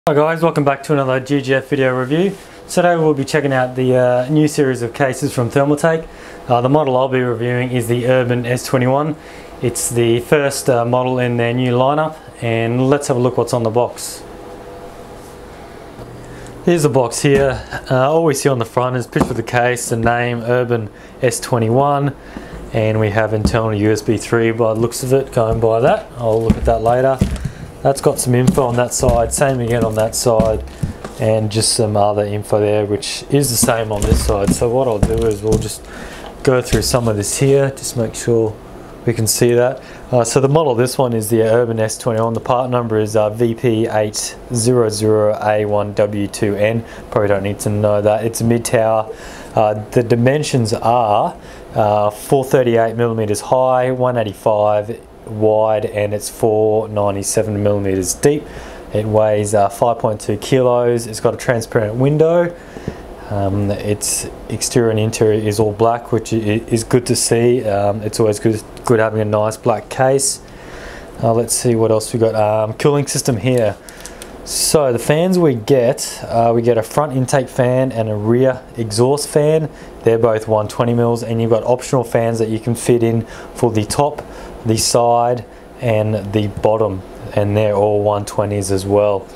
Hi guys, welcome back to another GGF video review. Today we'll be checking out the new series of cases from Thermaltake. The model I'll be reviewing is the Urban S21. It's the first model in their new lineup, and let's have a look what's on the box. Here's the box here. All we see on the front is a picture of the case, the name Urban S21, and we have internal USB 3 by the looks of it, going by that. I'll look at that later. That's got some info on that side, same again on that side, and just some other info there which is the same on this side. So what I'll do is we'll just go through some of this here, just make sure we can see that. So the model of this one is the Urban S21. The part number is VP800A1W2N. Probably don't need to know that. It's a mid-tower. The dimensions are 438mm high, 185 wide, and it's 497mm deep. It weighs 5.2 kilos. It's got a transparent window. Its exterior and interior is all black, which is good to see. It's always good having a nice black case. Let's see what else we got. Cooling system here. So the fans we get a front intake fan and a rear exhaust fan. They're both 120mm, and you've got optional fans that you can fit in for the top, the side, and the bottom, and they're all 120s as well.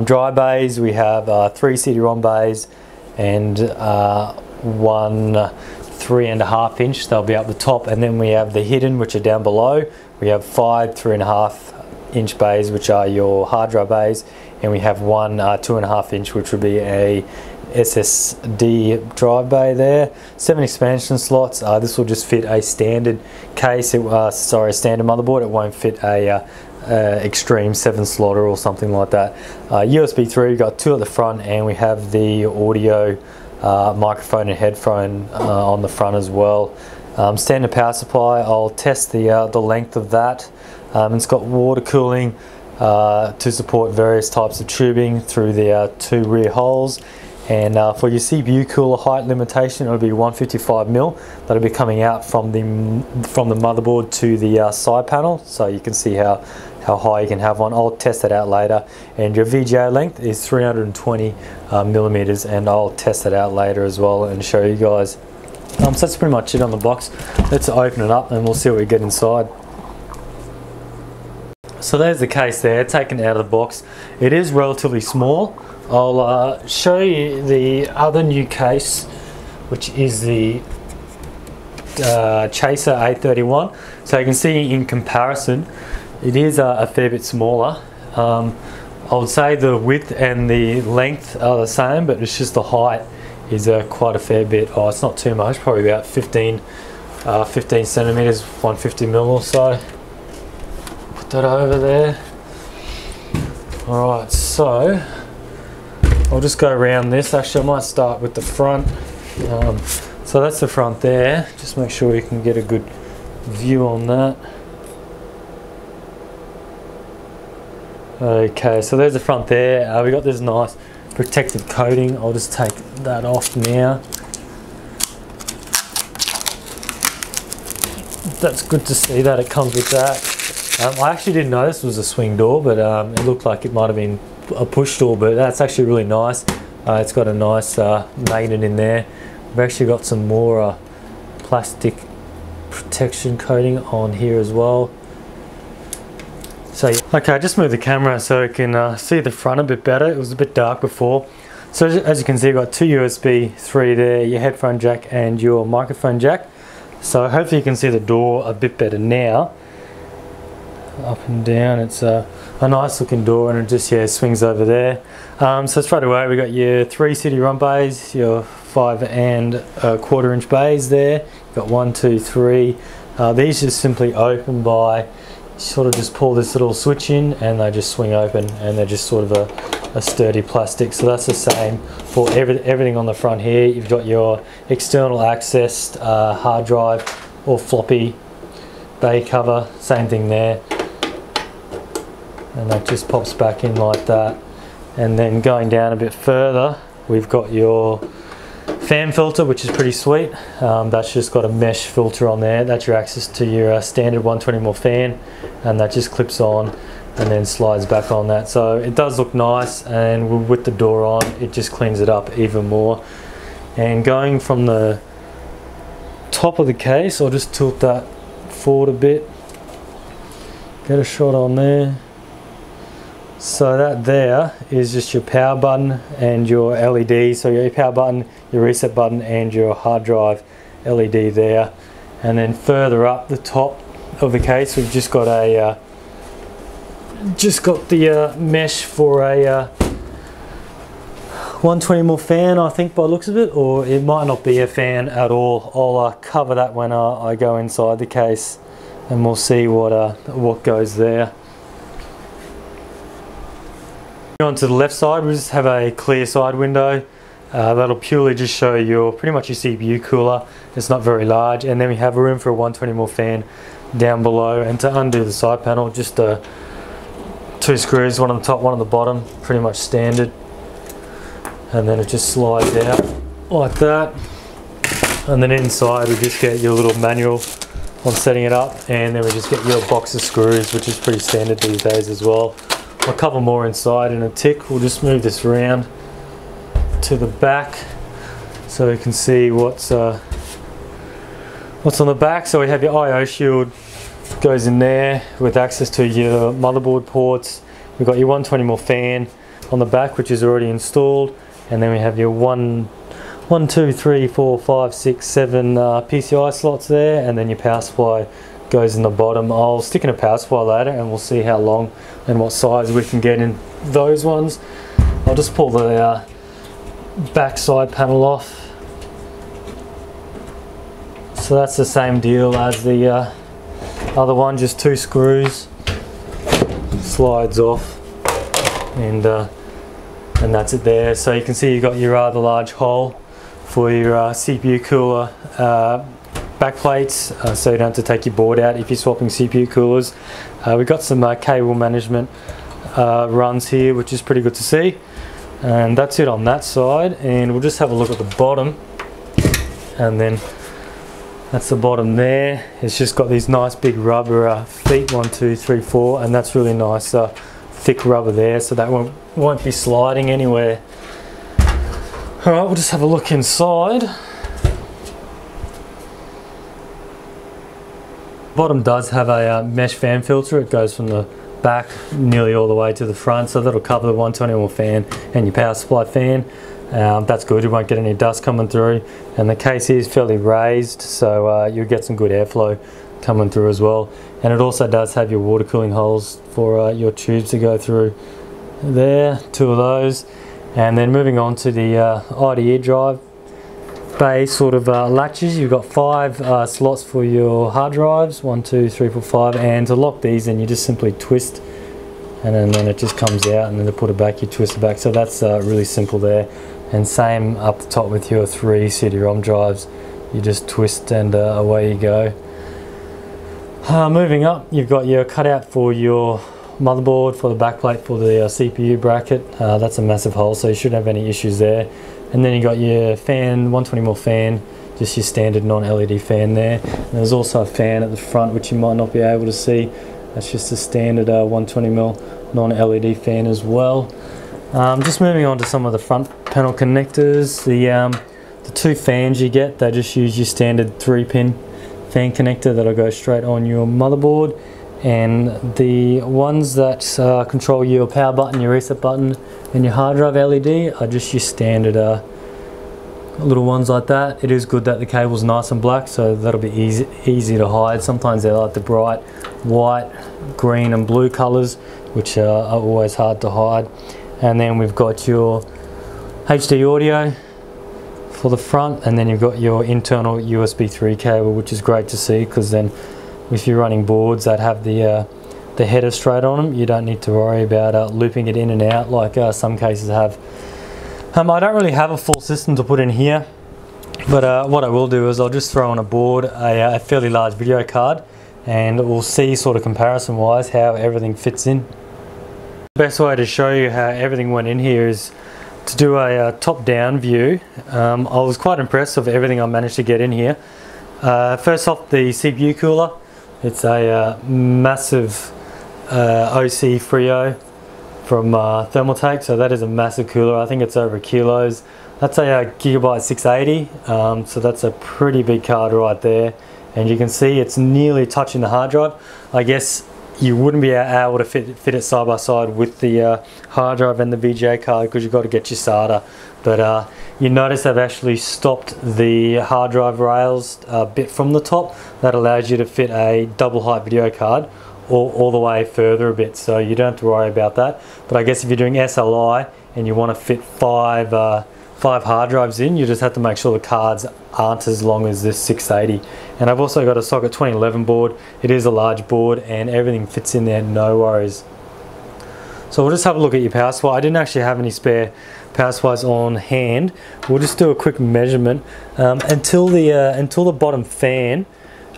Dry bays, we have 3 CD-ROM bays and one 3.5 inch. They'll be up the top, and then we have the hidden, which are down below. We have 5 3.5 inch bays, which are your hard drive bays, and we have one 2.5 inch, which would be a SSD drive bay there. 7 expansion slots. This will just fit a standard case. Sorry, a standard motherboard. It won't fit a extreme 7 slotter or something like that. USB 3, we've got 2 at the front, and we have the audio microphone and headphone on the front as well. Standard power supply. I'll test the length of that. It's got water cooling to support various types of tubing through the 2 rear holes. And for your CPU cooler height limitation, it'll be 155mm. That'll be coming out from the motherboard to the side panel, so you can see how high you can have one. I'll test that out later. And your VGA length is 320mm, and I'll test that out later as well and show you guys. So that's pretty much it on the box. Let's open it up and we'll see what we get inside. So there's the case there, taken out of the box. It is relatively small. I'll show you the other new case, which is the Chaser A31. So you can see in comparison, it is a fair bit smaller. I would say the width and the length are the same, but it's just the height is quite a fair bit. Oh, it's not too much, probably about 15 centimeters, 150mm or so. Put that over there. Alright, so I'll just go around this. Actually, I might start with the front. So that's the front there. Just make sure you can get a good view on that. Okay, so there's the front there. We got this nice protective coating. I'll just take that off now. That's good to see that it comes with that. I actually didn't know this was a swing door, but it looked like it might have been a push door, but that's actually really nice. It's got a nice magnet in there. We've actually got some more plastic protection coating on here as well. So okay, I just moved the camera so you can see the front a bit better. It was a bit dark before. So as you can see, you've got 2 USB 3 there, your headphone jack and your microphone jack. So hopefully you can see the door a bit better now. Up and down, it's a nice looking door, and it just swings over there. So straight away we got your 3 CD-ROM bays, your 5.25 inch bays there. You've got 1, 2, 3. These just simply open by sort of just pull this little switch in, and they just swing open, and they're just sort of a sturdy plastic. So that's the same for everything on the front here. You've got your external access hard drive or floppy bay cover, same thing there. And that just pops back in like that. And then going down a bit further, we've got your fan filter, which is pretty sweet. That's just got a mesh filter on there. That's your access to your standard 120mm fan, and that just clips on. and then slides back on that. So it does look nice, and with the door on, it just cleans it up even more. And going from the top of the case, I'll just tilt that forward a bit, get a shot on there. So that there is just your power button and your LED. So your power button, your reset button, and your hard drive LED there. And then further up the top of the case, we've just got a the mesh for a 120mm fan, I think, by the looks of it, or it might not be a fan at all. I'll cover that when I go inside the case, and we'll see what goes there. On to the left side, we just have a clear side window. That'll purely just show pretty much your CPU cooler. It's not very large, and then we have room for a 120mm fan down below. And to undo the side panel, just 2 screws, one on the top, one on the bottom, pretty much standard. And then it just slides out like that. And then inside we just get your little manual on setting it up, and then we just get your box of screws, which is pretty standard these days as well. A couple more inside in a tick. We'll just move this around to the back so you can see what's on the back. So we have your I/O shield, goes in there with access to your motherboard ports. We've got your 120mm fan on the back, which is already installed, and then we have your 1, 2, 3, 4, 5, 6, 7 PCI slots there, and then your power supply goes in the bottom. I'll stick in a power supply later, and we'll see how long and what size we can get in those ones. I'll just pull the back side panel off. So that's the same deal as the other one, just 2 screws, slides off, and that's it there. So you can see you've got your rather large hole for your CPU cooler back plates, so you don't have to take your board out if you're swapping CPU coolers. We've got some cable management runs here, which is pretty good to see. And that's it on that side, and we'll just have a look at the bottom, and then that's the bottom there. It's just got these nice big rubber feet, 1, 2, 3, 4, and that's really nice thick rubber there, so that won't be sliding anywhere. Alright, we'll just have a look inside. Bottom does have a mesh fan filter. It goes from the back nearly all the way to the front, so that'll cover the 120mm fan and your power supply fan. That's good, you won't get any dust coming through, and the case here is fairly raised, so you'll get some good airflow coming through as well. And it also does have your water cooling holes for your tubes to go through there, 2 of those. And then moving on to the IDE drive bay sort of latches, you've got 5 slots for your hard drives, 1, 2, 3, 4, 5, and to lock these in you just simply twist, and then it just comes out, and then to put it back you twist it back. So that's really simple there. And same up the top with your 3 CD-ROM drives, you just twist and away you go. Moving up, you've got your cutout for your motherboard, for the backplate for the CPU bracket. That's a massive hole, so you shouldn't have any issues there. And then you got your fan, 120mm fan, just your standard non-LED fan there. And there's also a fan at the front, which you might not be able to see. That's just a standard 120mm non-LED fan as well. Just moving on to some of the front panel connectors. The 2 fans you get, they just use your standard 3-pin fan connector that'll go straight on your motherboard. And the ones that control your power button, your reset button, and your hard drive LED are just your standard little ones like that. It is good that the cable's nice and black, so that'll be easy to hide. Sometimes they like the bright white, green and blue colors, which are always hard to hide. And then we've got your HD audio for the front, and then you've got your internal USB 3 cable, which is great to see, because then if you're running boards that have the header straight on them, you don't need to worry about looping it in and out like some cases have. I don't really have a full system to put in here, but what I will do is I'll just throw on a board a fairly large video card, and we'll see sort of comparison wise how everything fits in. The best way to show you how everything went in here is to do a top-down view. I was quite impressed with everything I managed to get in here. First off, the CPU cooler. It's a massive OC Frio from Thermaltake, so that is a massive cooler. I think it's over kilos. That's a Gigabyte 680, so that's a pretty big card right there, and you can see it's nearly touching the hard drive. I guess you wouldn't be able to fit it side by side with the hard drive and the VGA card because you've got to get your SATA. But you notice they've actually stopped the hard drive rails a bit from the top. That allows you to fit a double height video card all the way further a bit, so you don't have to worry about that. But I guess if you're doing SLI and you want to fit five hard drives in, you just have to make sure the cards aren't as long as this 680. And I've also got a socket 2011 board. It is a large board and everything fits in there, no worries. So we'll just have a look at your power supply. I didn't actually have any spare power supplies on hand. We'll just do a quick measurement. Until the bottom fan,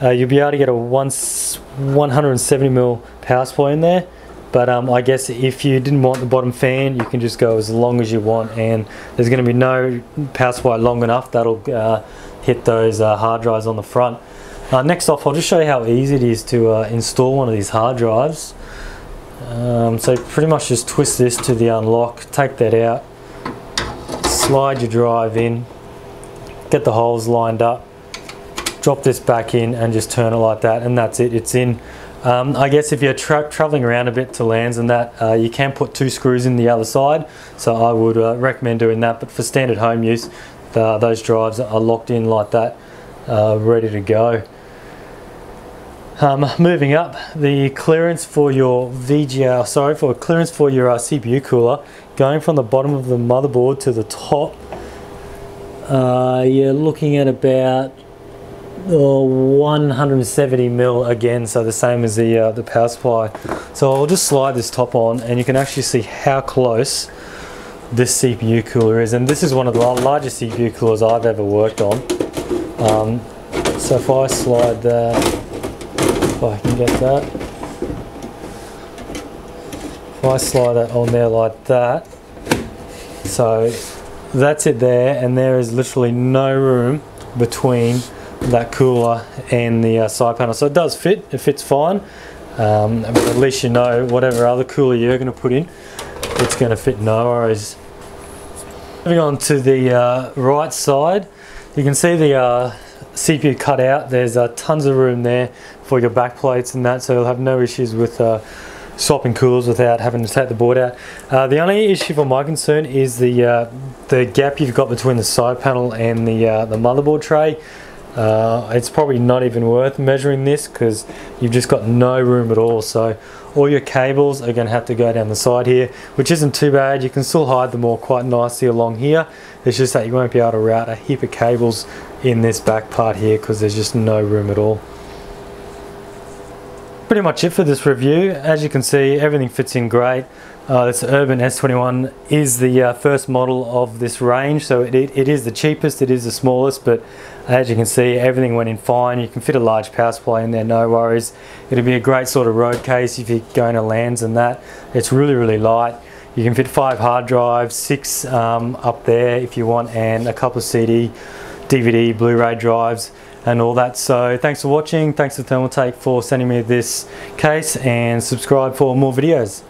you'll be able to get a 170mm power supply in there. But I guess if you didn't want the bottom fan, you can just go as long as you want, and there's going to be no power supply long enough that'll hit those hard drives on the front. Next off, I'll just show you how easy it is to install one of these hard drives. So pretty much just twist this to the unlock, take that out, slide your drive in, get the holes lined up, drop this back in and just turn it like that, and that's it, it's in. I guess if you're traveling around a bit to lands and that, you can put 2 screws in the other side, so I would recommend doing that. But for standard home use, those drives are locked in like that, ready to go. Moving up, the clearance for your clearance for your CPU cooler, going from the bottom of the motherboard to the top, you're looking at about 170mm again, so the same as the power supply. So I'll just slide this top on and you can actually see how close this CPU cooler is, and this is one of the largest CPU coolers I've ever worked on. So if I slide that, if I can get that, if I slide that on there like that, so that's it there, and there is literally no room between that cooler and the side panel. So it does fit, it fits fine, but at least you know whatever other cooler you're going to put in, it's going to fit, no worries. Moving on to the right side, you can see the CPU cut out. There's tons of room there for your back plates and that, so you'll have no issues with swapping coolers without having to take the board out. The only issue for my concern is the gap you've got between the side panel and the motherboard tray. It's probably not even worth measuring this because you've just got no room at all, so all your cables are going to have to go down the side here, which isn't too bad. You can still hide them all quite nicely along here. It's just that you won't be able to route a heap of cables in this back part here because there's just no room at all. Pretty much it for this review. As you can see, everything fits in great. This Urban S21 is the first model of this range, so it is the cheapest, it is the smallest, but as you can see, everything went in fine. You can fit a large power supply in there, no worries. It'll be a great sort of road case if you're going to lands and that. It's really, really light. You can fit 5 hard drives, 6 up there if you want, and a couple of CD, DVD, Blu-ray drives and all that. So thanks for watching, thanks to Thermaltake for sending me this case, and subscribe for more videos.